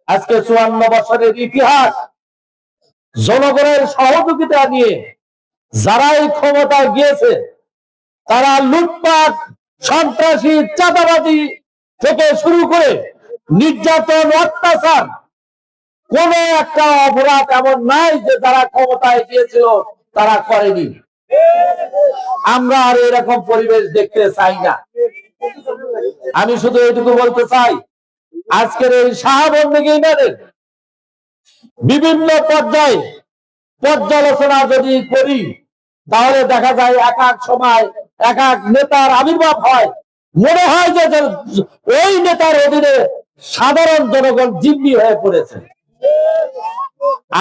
আজকে 54 বছরের ইতিহাস জনগণের সহযোগিতা নিয়ে যারাই ক্ষমতায় গিয়েছে তারা লুটপাট, সন্ত্রাসী, চাঁদাবাজি থেকে শুরু করে নির্যাতন, অত্যাচার, কোন একটা অপরাধ এমন নাই যে যারা ক্ষমতায় গিয়েছিল তারা করেনি। আমরা আর এরকম পরিবেশ দেখতে চাই না। আমি শুধু এইটুকু বলতে চাই, আজকের এই শাহবন্দিগি ইউনিয়নের বিভিন্ন পর্যায়ে পর্যালোচনা যদি করি তাহলে দেখা যায় এক এক সময় এক এক নেতার আবির্ভাব হয়, মনে হয় যে ওই নেতার অধীনে সাধারণ জনগণ জিম্মি হয়ে পড়েছে।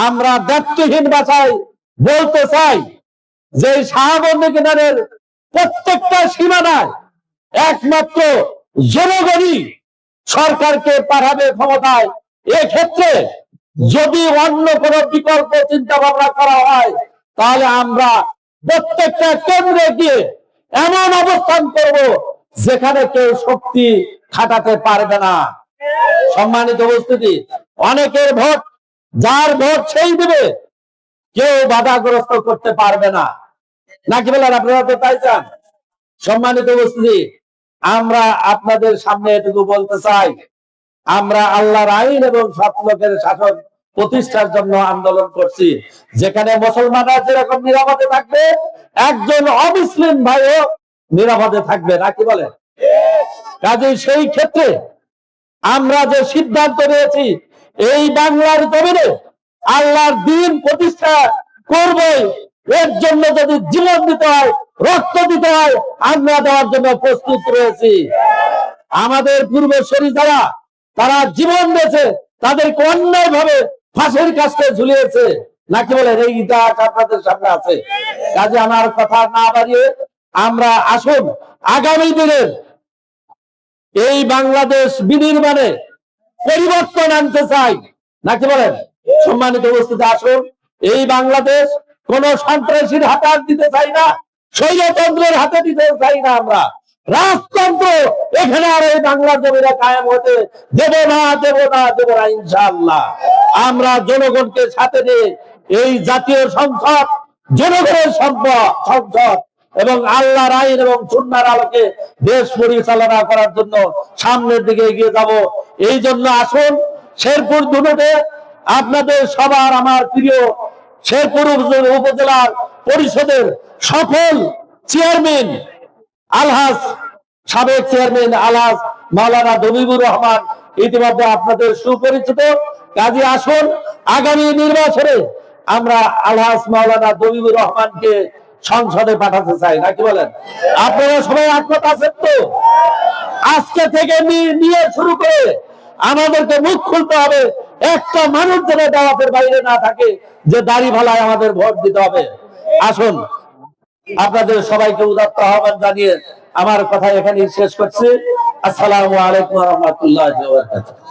আমরা দায়িত্বহীন ভাষায় বলতে চাই যে শাহবন্দিগি ইউনিয়নের প্রত্যেকটা সীমানায় একমাত্র জনগণই সরকারকে পাঠাবে ক্ষমতায়। এক্ষেত্রে যদি অন্য কোন বিকল্প চিন্তা ভাবনা করা হয় তাহলে আমরা প্রত্যেকটা কেন্দ্রে গিয়ে এমন অবস্থান করব যেখানে কেউ শক্তি খাটাতে পারবে না। সম্মানিত উপস্থিতি, অনেকের ভোট, যার ভোট সেই দেবে, কেউ বাধাগ্রস্ত করতে পারবে না, নাকি বলেন? আপনারা তো তাই চান। সম্মানিত উপস্থিতি, আমরা আপনাদের সামনে এটুকু বলতে চাই, আমরা আল্লাহর আইন এবং সৎ লোকের শাসন প্রতিষ্ঠার জন্য আন্দোলন করছি। যেখানে মুসলমানরা যেরকম নিরাপদে থাকবে, একজন অমুসলিম ভাইও নিরাপদে থাকবে, নাকি বলেন? কাজে সেই ক্ষেত্রে আমরা যে সিদ্ধান্ত নিয়েছি, এই বাংলার জমিনে আল্লাহর দ্বীন প্রতিষ্ঠা করবে, এর জন্য যদি জীবন দিতে হয়, রক্ত দিতে হয়, আমরা দেওয়ার জন্য প্রস্তুত রয়েছি। আমাদের পূর্বসূরি যারা তারা জীবন দিয়েছে, তাদেরকে অন্যায় ভাবে ফাঁসির কাছে ঝুলিয়েছে, নাকি বলেন? এই ইতিহাস আপনাদের সামনে আছে। কাজে আমার কথা না বাড়িয়ে আমরা আসুন আগামী দিনের এই বাংলাদেশ বিনির্মাণে পরিবর্তন আনতে চাই, নাকি বলেন? সম্মানিত উপস্থিতি, আসুন এই বাংলাদেশ কোন সন্ত্রাসীর হাতে দিতে চাই না, স্বৈরতন্ত্রের হাতে দিতে চাই না। আমরা রাজতন্ত্র এখানে আর এই বাংলার জমিরা কায়েম হতে দেব না, দেব না, দেব না, ইনশাআল্লাহ। আমরা জনগণকে সাথে নিয়ে এই জাতীয় সংসদ, জনগণের সংসদ এবং আল্লাহর আইন এবং সুন্নাহর আলোকে দেশ পরিচালনা করার জন্য সামনের দিকে এগিয়ে যাব। এই জন্য আসুন শেরপুর দুর্গে আপনাদের সবার আমার প্রিয় শেরপুর উপজেলার পরিষদের সকল চেয়ারম্যান, আলহাজ সাবেক চেয়ারম্যান আলহাজ মাওলানা দবিবুর রহমান ইতিমধ্যে আপনাদের সুপরিচিত। কাজে আসুন আগামী নির্বাচনে আমরা আলহাজ মাওলানা দবিবুর রহমানকে সংসদে পাঠাতে চাই, নাকি বলেন? আপনারা সবাই একমত আছেন তো? আজকে থেকে নিয়ে শুরু করে আমাদেরকে মুখ খুলতে হবে, একটা মানুষ যেন দাওয়াতের বাইরে না থাকে যে দাড়ি ভালায় আমাদের ভোট দিতে হবে। আসুন, আপনাদের সবাইকে উদাত্ত আহ্বান জানিয়ে আমার কথা এখানেই শেষ করছি। আসসালামু আলাইকুম ওয়া রাহমাতুল্লাহি ওয়া বারাকাতুহু।